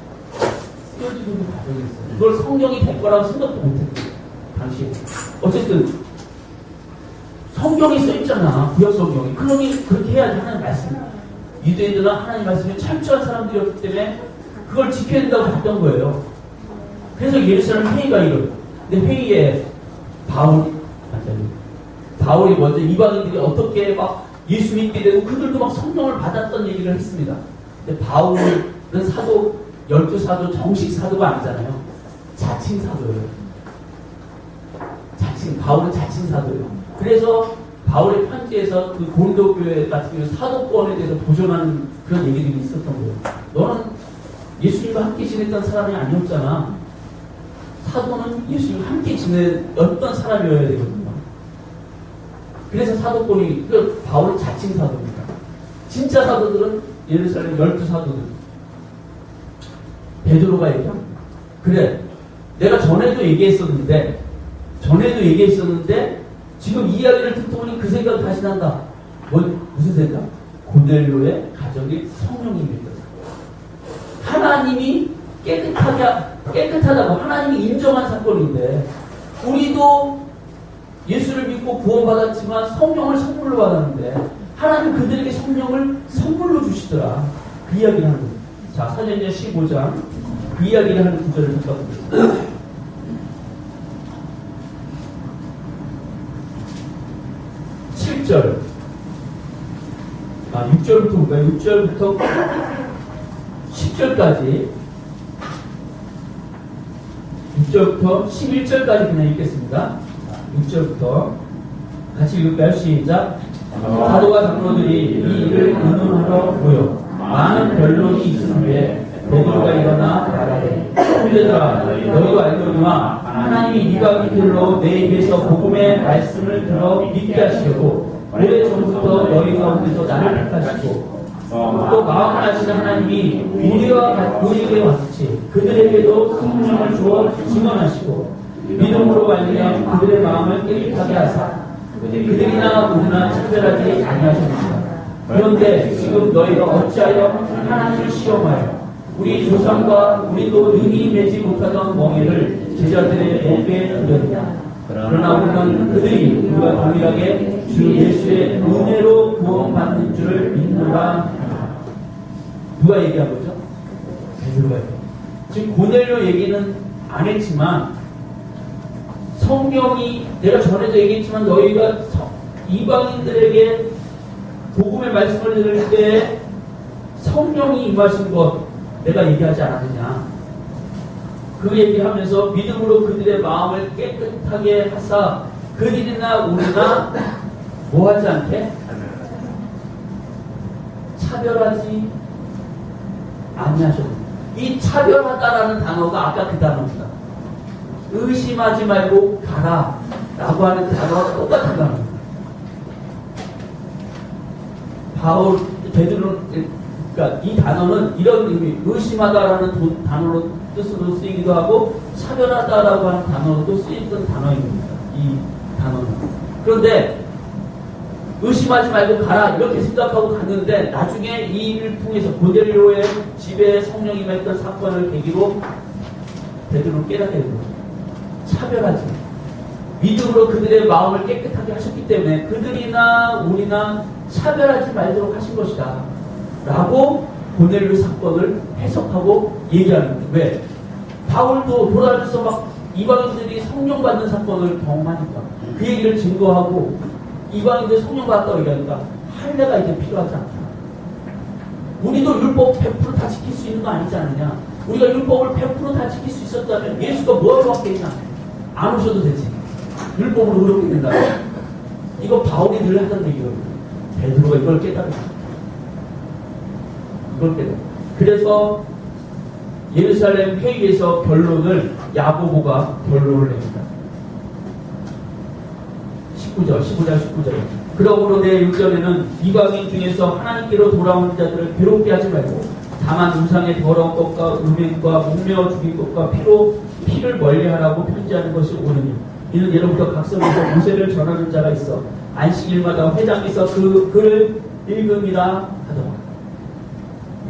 쓰여지고 있는 과정이 있어요. 그걸 성경이 될 거라고 생각도 못했어요. 당시에. 어쨌든 성경이 써 있잖아. 구약 성경이. 그러니 그렇게 해야지 하나님 말씀. 유대인들은 하나님 말씀에 철저한 사람들이었기 때문에 그걸 지켜야 된다고 봤던 거예요. 그래서 예루살렘 회의가 이뤄요. 근데 회의에 바울이 먼저 이방인들이 어떻게 막 예수 믿게 되고 그들도 막 성령을 받았던 얘기를 했습니다. 근데 바울은 사도, 12사도 정식 사도가 아니잖아요. 자칭 사도예요. 바울은 자칭 사도예요. 그래서 바울의 편지에서 그 고린도 교회 같은 경우 사도권에 대해서 도전하는 그런 얘기들이 있었던 거예요. 너는 예수님과 함께 지냈던 사람이 아니었잖아. 사도는 예수님과 함께 지냈던 사람이어야 되거든요. 그래서 사도권이, 바울은 자칭 사도입니다. 진짜 사도들은 예루살렘 12사도들. 베드로가 얘기합니다. 그래, 내가 전에도 얘기했었는데, 지금 이 이야기를 듣다 보니 그 생각 다시 난다. 무슨 생각? 고넬료의 가정이 성령이 믿었다. 하나님이 깨끗하다고 하나님이 인정한 사건인데, 우리도 예수를 믿고 구원받았지만 성령을 선물로 받았는데, 하나님 그들에게 성령을 선물로 주시더라. 그 이야기를 하는 거예요. 자, 사도행전 15장 그 이야기를 하는 구절을 잠깐 보겠습니다. 7절, 6절부터 볼까요? 6절부터 10절까지, 6절부터 11절까지 그냥 읽겠습니다. 6절부터 같이 읽을까요? 시작. 사도와 장로들이 이 일을 의논하러 모여 많은 변론이 있은 후에 베드로가 일어나 말하되, 형제들아, 너희도 알거니와 하나님이 이방인들로 내 입에서 복음의 말씀을 들어 믿게 하시려고 오래전부터 너희 가운데서 나를 택하시고 또 마음을 하시는 하나님이 우리에게 왔지 그들에게도 성령을 주어 증언하시고 믿음으로 말미암아 그들의 마음을 깨끗하게 하사 그들이나 우리나 차별하지 아니하셨습니다. 그런데 지금 너희가 어찌하여 하나님을 시험하여 우리 조상과 우리도 능히 매지 못하던 멍에를 제자들의 목에 두렸냐. 그러나 우리는 그들이 우리가 동일하게 주 예수의 은혜로 구원받는 줄을 믿노라. 누가 얘기한 거죠? 베드로가 얘기한 거죠. 지금 고넬료 얘기는 안 했지만 성경이, 내가 전에도 얘기했지만 너희가 이방인들에게 복음의 말씀을 들을 때 성령이 임하신 것 내가 얘기하지 않았느냐. 그 얘기하면서 믿음으로 그들의 마음을 깨끗하게 하사 그들이나 우리나 뭐하지 않게? 차별하지 아니하셨습니다. 이 차별하다라는 단어가 아까 그 단어입니다. 의심하지 말고 가라 라고 하는 그 단어가 똑같은 단어입니다. 그러니까 이 단어는 이런 의미, 의심하다라는 단어로 뜻으로 쓰이기도 하고 차별하다라고 하는 단어로도 쓰이던 단어입니다. 이 단어는. 그런데 의심하지 말고 가라 이렇게 생각하고 갔는데 나중에 이 일을 통해서 고넬료의 집에 성령이 임했던 사건을 계기로 베드로를 깨닫게 된 거죠. 차별하지. 믿음으로 그들의 마음을 깨끗하게 하셨기 때문에 그들이나 우리나 차별하지 말도록 하신 것이다. 라고 고넬료 사건을 해석하고 얘기하는 거예요. 왜? 바울도 돌아가면서 막 이방인들이 성령 받는 사건을 경험하니까 그 얘기를 증거하고 이방인들 성령 받았다고 얘기하니까 할례가 이제 필요하지 않다. 우리도 율법 100% 다 지킬 수 있는 거 아니지 않느냐. 우리가 율법을 100% 다 지킬 수 있었다면 예수가 뭐하러 왔겠냐. 안 오셔도 되지. 율법으로 의롭게 된다. 이거 바울이 늘 하던 얘기거든요. 베드로가 이걸 깨달았다. 그래서 예루살렘 회의에서 결론을 야고보가 결론을 냅니다. 15절. 그러므로 내 6절에는 이방인 중에서 하나님께로 돌아온 자들을 괴롭게 하지 말고 다만 우상의 더러운 것과 음행과 목매어 죽일 것과 피를 멀리하라고 편지하는 것이 옳으니 이는 예로부터 각 성에서 모세를 전하는 자가 있어 안식일마다 회당에서 그 글을 읽음이라 하더라.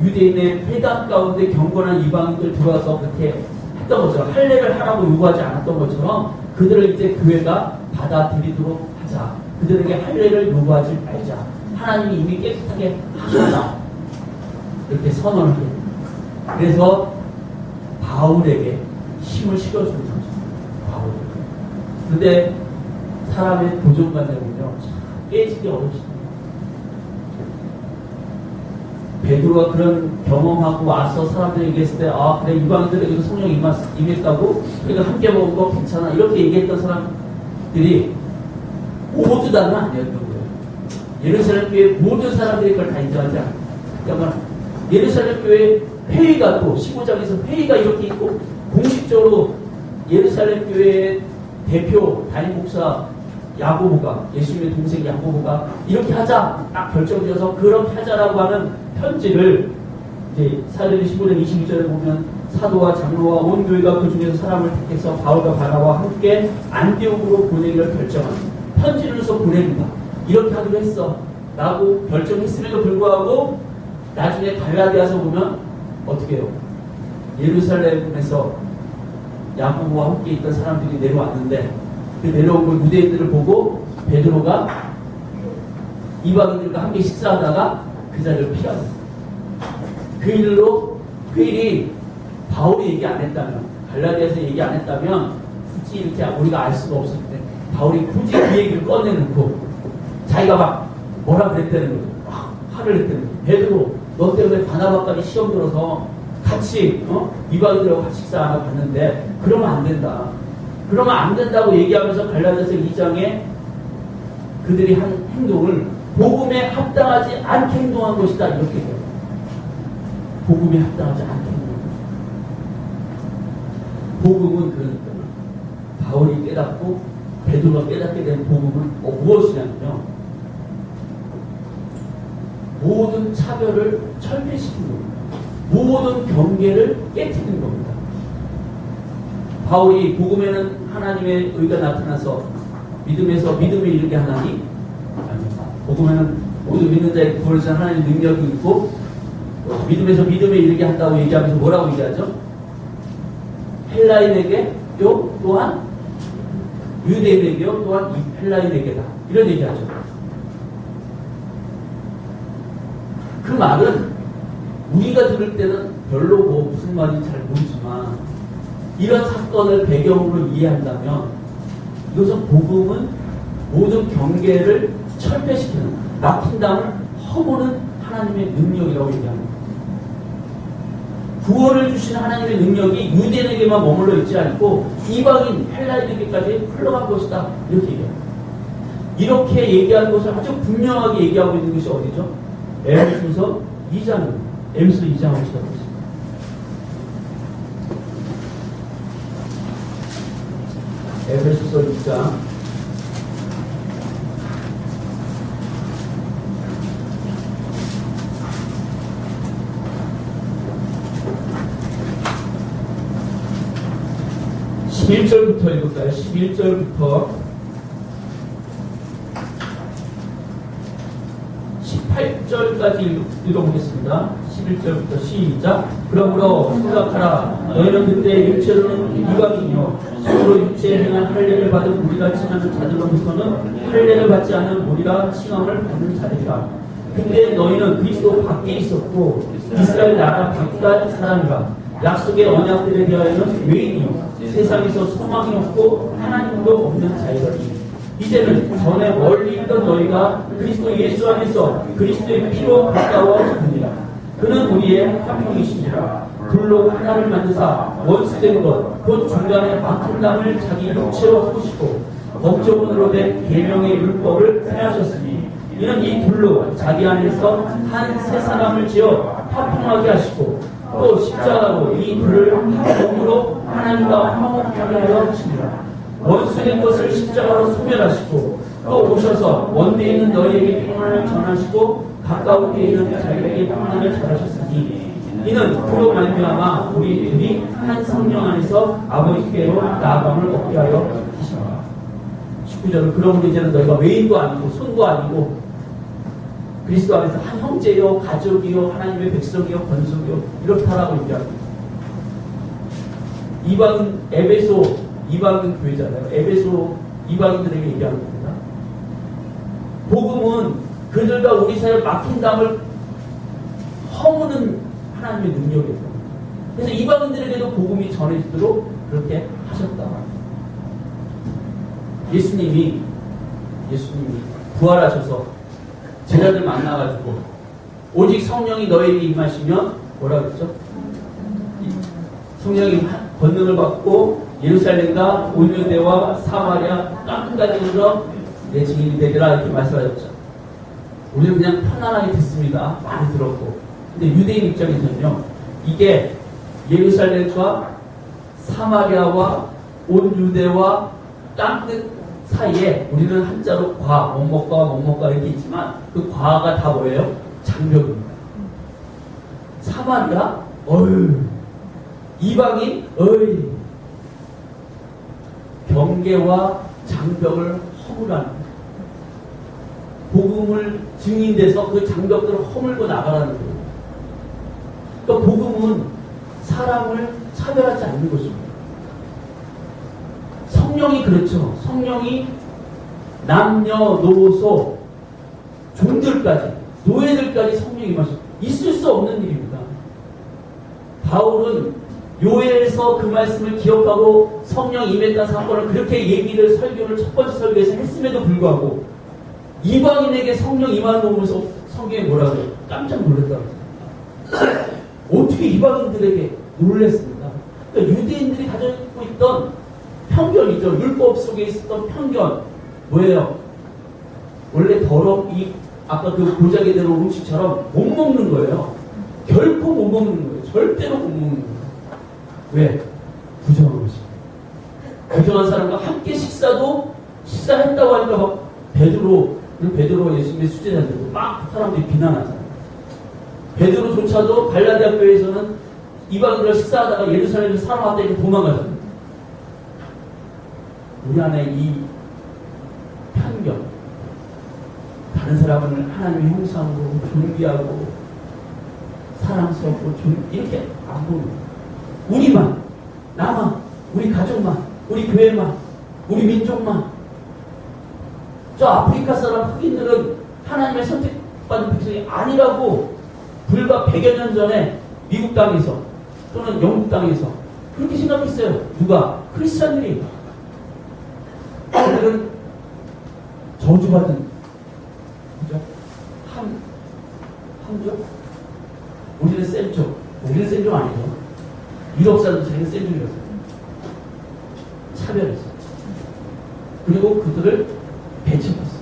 유대인의 회당 가운데 경건한 이방인들 들어와서 그렇게 했던 것처럼 할례를 하라고 요구하지 않았던 것처럼 그들을 이제 교회가 받아들이도록 하자. 그들에게 할례를 요구하지 말자. 하나님이 이미 깨끗하게 하셨다. 이렇게 선언을 해요. 그래서 바울에게 힘을 실어주는 거죠. 바울에게. 근데 사람의 고정관념은요, 참 깨지기 어렵습니다. 베드로가 그런 경험하고 와서 사람들이 얘기했을 때, 아, 그래, 이방인들에게도 성령이 임했다고? 그러니까 함께 먹은 거 괜찮아. 이렇게 얘기했던 사람들이 모두 다는 아니었던 거예요. 예루살렘 교회 모든 사람들이 그걸 다 인정하지 않아요. 그러니까 예루살렘 교회 회의가 또 15장에서 회의가 이렇게 있고 공식적으로 예루살렘 교회의 대표 담임 목사 야고보가, 예수님의 동생 야고보가 이렇게 하자 딱 결정지어서 그렇게 하자라고 하는 편지를 이제 사도행전 15장 22절에 보면 사도와 장로와 온 교회가 그 중에서 사람을 택해서 바울과 바나바와 함께 안디옥으로 보내기를 결정한 편지를 써 보냅니다. 이렇게 하기로 했어 라고 결정했음에도 불구하고 나중에 갈라디아서 보면 어떻게 해요? 예루살렘에서 야고보와 함께 있던 사람들이 내려왔는데 그 내려온 걸 유대인들을 보고 베드로가 이방인들과 함께 식사하다가 그 자리를 피하고 그 일이 바울이 얘기 안 했다면, 갈라디아에서 얘기 안 했다면 굳이 이렇게 우리가 알 수가 없을 때 바울이 굳이 그 얘기를 꺼내놓고 자기가 막 뭐라 그랬다는 거죠. 막 화를 냈다는 거죠. 베드로 너 때문에 바나바까지 시험 들어서 같이 이방인들하고 같이 식사 하나 갔는데 그러면 안 된다. 그러면 안 된다고 얘기하면서 갈라디아서 2장에 그들이 한 행동을 복음에 합당하지 않게 행동한 것이다 이렇게 해요. 복음에 합당하지 않게 행동한 것이다. 복음은 그러니까 바울이 깨닫고 베드로가 깨닫게 된 복음은 무엇이냐면요, 모든 차별을 철폐시키는 겁니다. 모든 경계를 깨뜨리는 겁니다. 바울이 복음에는 하나님의 의가 나타나서 믿음에서 믿음에 이르게 하나니, 복음에는 모두 믿는 자의 구원에서 하나님의 능력이 있고 믿음에서 믿음에 이르게 한다고 얘기하면서 뭐라고 얘기하죠? 헬라인에게요 또한 유대인에게요 또한 헬라인에게다 이런 얘기하죠. 그 말은 우리가 들을 때는 별로 무슨 말인지 잘 모르지만 이런 사건을 배경으로 이해한다면 이것은 복음은 모든 경계를 철폐시키는, 막힌 담을 허무는 하나님의 능력이라고 얘기합니다. 구원을 주시는 하나님의 능력이 유대인에게만 머물러 있지 않고 이방인 헬라인에게까지 흘러간 것이다 이렇게 얘기합니다. 이렇게 얘기하는 것을 아주 분명하게 얘기하고 있는 것이 어디죠? 에베소서 2장입니다. 에베소 2장을 시작합니다. 에베소서 2장 11절부터 읽을까요? 11절부터 18절까지 읽어보겠습니다. 11절부터 시작. 그러므로 생각하라. 너희는 그때 육체로는 이방인이요 서로 육체에 행한 할례를 받은 무리라 칭하는 자들로부터는 할례를 받지 않은 무리라 칭함을 받는 자들이라. 근데 너희는 그리스도 밖에 있었고 이스라엘 나라 바깥 사람이라. 약속의 언약들에 대하여는 외인이요 세상에서 소망이 없고 하나님도 없는 자이더니 이제는 전에 멀리 있던 너희가 그리스도 예수 안에서 그리스도의 피로 가까워지느니라. 그는 우리의 화평이시니라. 불로 하나를 만드사 원수된 것 곧 중간에 막힌 담을 자기 육체로 푸시고 법조문으로 된 계명의 율법을 폐하셨으니 이는 이 불로 자기 안에서 한 새 사람을 지어 화평하게 하시고 또 십자가로 이 불을 몸으로 하나님과 화목하게 하여 하시니라. 원수된 것을 십자가로 소멸하시고 또 오셔서 먼데 있는 너희에게 평안을 전하시고 가까운 데 있는 자기에게 평안을 전하셨으니 이는 그로 말미암아 우리들이 한 성령 안에서 아버지께로 나아감을 얻게 하여 하시니라. 19절은 그러므로 이제는 너희가 외인도 아니고 손도 아니고 그리스도 안에서 한 형제요 가족이요 하나님의 백성이요 권속이요 이렇다라고 얘기합니다. 이방인 에베소 이방인 교회잖아요. 에베소 이방인들에게 얘기하는 겁니다. 복음은 그들과 우리 사이에 막힌 담을 허무는 하나님의 능력이에요. 그래서 이방인들에게도 복음이 전해지도록 그렇게 하셨다. 예수님이 부활하셔서 제자들 만나가지고 오직 성령이 너에게 임하시면 뭐라 그랬죠? 성령이 권능을 받고 예루살렘과 온 유대와 사마리아 땅끝까지 이르러 내 증인이 되리라 이렇게 말씀하셨죠. 우리는 그냥 편안하게 듣습니다. 많이 들었고. 근데 유대인 입장에서는요, 이게 예루살렘과 사마리아와 온 유대와 땅끝 사이에 우리는 한자로 과, 뭐뭐과 이렇게 있지만 그 과가 다 뭐예요? 장벽입니다. 사마리아? 어휴. 이방인? 어이. 경계와 장벽을 허물하는 거예요. 복음을 증인돼서 그 장벽들을 허물고 나가라는 거예요. 그러니까 복음은 사람을 차별하지 않는 것입니다. 성령이 그렇죠. 성령이 남녀노소 종들까지 노예들까지 성령이 임하시고 있을 수 없는 일입니다. 바울은 요엘에서 그 말씀을 기억하고 성령 임했다는 사건을 그렇게 얘기를 설교를 첫 번째 설교에서 했음에도 불구하고 이방인에게 성령 임하는 거 보면서 성경에 뭐라고 해요? 깜짝 놀랐다고 해요. 어떻게 이방인들에게 놀랬습니까? 그러니까 유대인들이 가지고 있던 편견이죠. 율법 속에 있었던 편견. 뭐예요? 원래 이 아까 그 고작에 대한 음식처럼 못 먹는 거예요. 결코 못 먹는 거예요. 절대로 못 먹는 거예요. 왜? 부정한 것이. 부정한 사람과 함께 식사했다고 하니까 막 베드로 예수님의 수제자들 막 사람들이 비난하잖아요. 베드로조차도 갈라디아 교회에서는 이방인들과 식사하다가 예루살렘에서 살아왔다 이렇게 도망가잖아요. 우리 안에 이 편견, 다른 사람을 하나님의 형상으로 존귀하고 사랑스럽고 이렇게 안 보는 거예요. 우리만, 나만, 우리 가족만, 우리 교회만, 우리 민족만. 저 아프리카 사람 흑인들은 하나님의 선택받은 백성이 아니라고 불과 100여 년 전에 미국 땅에서 또는 영국 땅에서 그렇게 생각했어요. 누가? 크리스찬들이. 그들은 저주받은 그죠? 함족? 우리는 센족. 우리는 센족 아니죠. 유럽 사람들은 센족이었어요. 차별했어요. 그리고 그들을 배척했어요.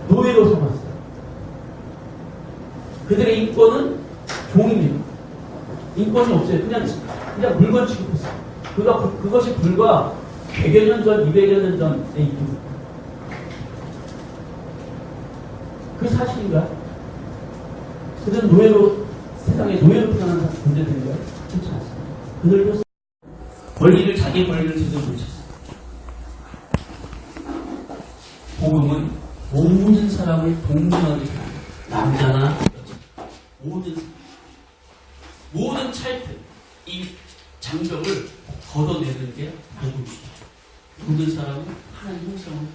노예로 삼았어요. 그들의 인권은 종입니다. 인권이 없어요. 그냥 물건 취급했어요. 그것이 불과 100여 년 전, 200여 년 전의 일입니다. 그 사실인가요? 그들은 세상에 노예로 태어난 존재들인가요? 그렇지 않습니다. 그들도 자기 권리를 제대로 놓쳤어요. 복음은 모든 사람을 동등하게 사랑합니다. 남자나 여자, 모든 찰트, 이 장벽을 걷어내는 게 복음입니다. 모든 사람은 하나님 형상을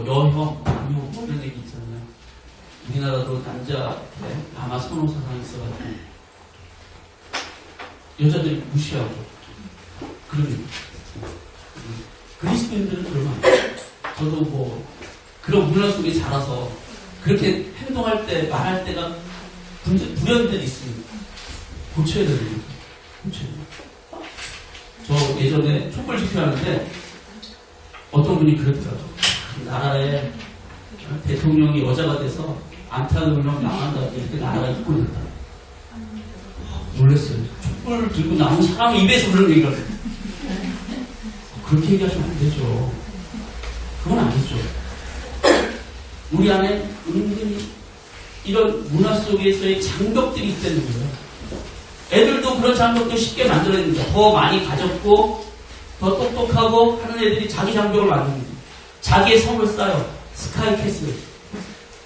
여혐, 남혐 이런 얘기 있잖아요. 우리나라도 남자 남아 선호 사상이 있어가지고 여자들이 무시하고 그러는 그리스도인들은 그러면 안 돼요. 저도 그런 문화 속에 자라서 그렇게 행동할 때 말할 때가 불현듯 있습니다. 고쳐야 되는 거죠. 고쳐야 돼요. 저 예전에 촛불 집회하는데 어떤 분이 그랬더라고요. 나라에 대통령이 여자가 돼서 안타 그러면 나간다 이렇게 나라가 입고 있다. 놀랐어요. 촛불 들고 나온 사람 입에서 그런 얘기를 해요. 그렇게 얘기하시면 안 되죠. 그건 아니죠. 우리 안에 은근히 이런 문화 속에서의 장벽들이 있다는 거예요. 애들도 그런 장벽도 쉽게 만들어야 됩니다. 더 많이 가졌고 더 똑똑하고 하는 애들이 자기 장벽을 만듭니다. 자기의 성을 쌓아요. 스카이캐슬.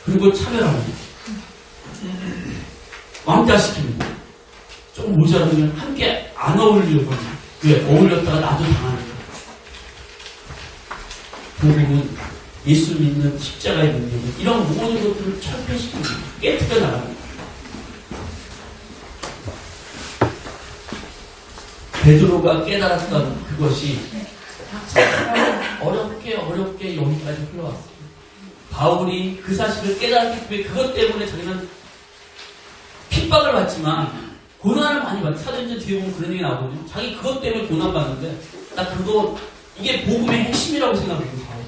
그리고 차별합니다. 왕따시킵니다. 좀 모자라면 함께 안 어울리려고 합니다. 왜? 어울렸다가 나도 당하니까. 복음은 예수 믿는 십자가의 능력은 이런 모든 것들을 철폐시키고 깨뜨려 나갑니다. 베드로가 깨달았던 그것이 어렵게 여기까지 흘러왔어요. 바울이 그 사실을 깨달았기 때문에 그것 때문에 자기는 핍박을 받지만 고난을 많이 받. 사도행전 뒤에 보면 그런 얘기 나오거든요. 자기 그것 때문에 고난 받는데 나 그거 이게 복음의 핵심이라고 생각해요. 바울이.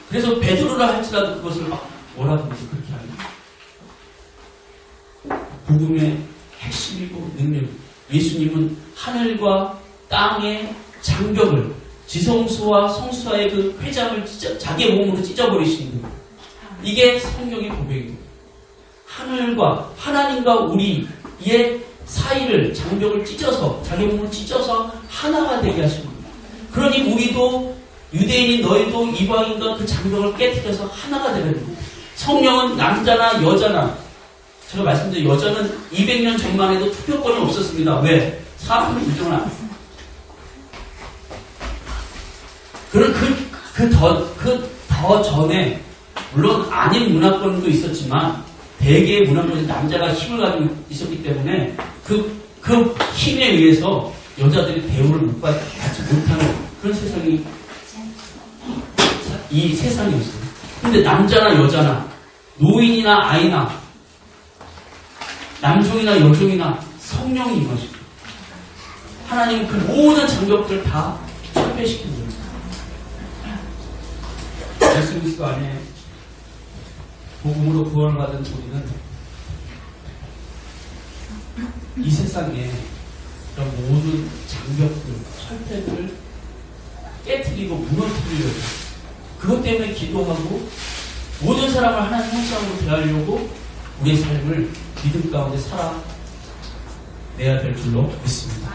그래서 베드로라 할지라도 그것을 막 뭐라든지 그렇게 하는 복음의 핵심이고 능력. 예수님은 하늘과 땅의 장벽을 지성소와 성소와의 그 회장을 자기의 몸으로 찢어버리시는 거예요. 이게 성경의 고백입니다. 하늘과 하나님과 우리의 사이를 장벽을 찢어서 자기 몸을 찢어서 하나가 되게 하시는 거예요. 그러니 우리도 유대인인 너희도 이방인과 그 장벽을 깨뜨려서 하나가 되는 거예요. 성령은 남자나 여자나 제가 말씀드린 여자는 200년 전만 해도 투표권이 없었습니다. 왜? 사람을 인정을 안 했어요. 그런 더 전에 물론 아닌 문화권도 있었지만 대개의 문화권이 남자가 힘을 가지고 있었기 때문에 그 힘에 의해서 여자들이 대우를 받지 못하는 그런 세상이 이 세상이었어요. 근데 남자나 여자나 노인이나 아이나 남종이나 여종이나 성령이 임하시고 하나님은 그 모든 장벽들을 다 철폐시키는 거예요. 예수 그리스도 안에 복음으로 구원을 받은 우리는 이 세상에 그런 모든 장벽들, 철폐들을 깨트리고 무너뜨리려고 그것 때문에 기도하고 모든 사람을 하나님 형상으로 대하려고 우리의 삶을 믿음 가운데 살아내야 될 줄로 믿습니다.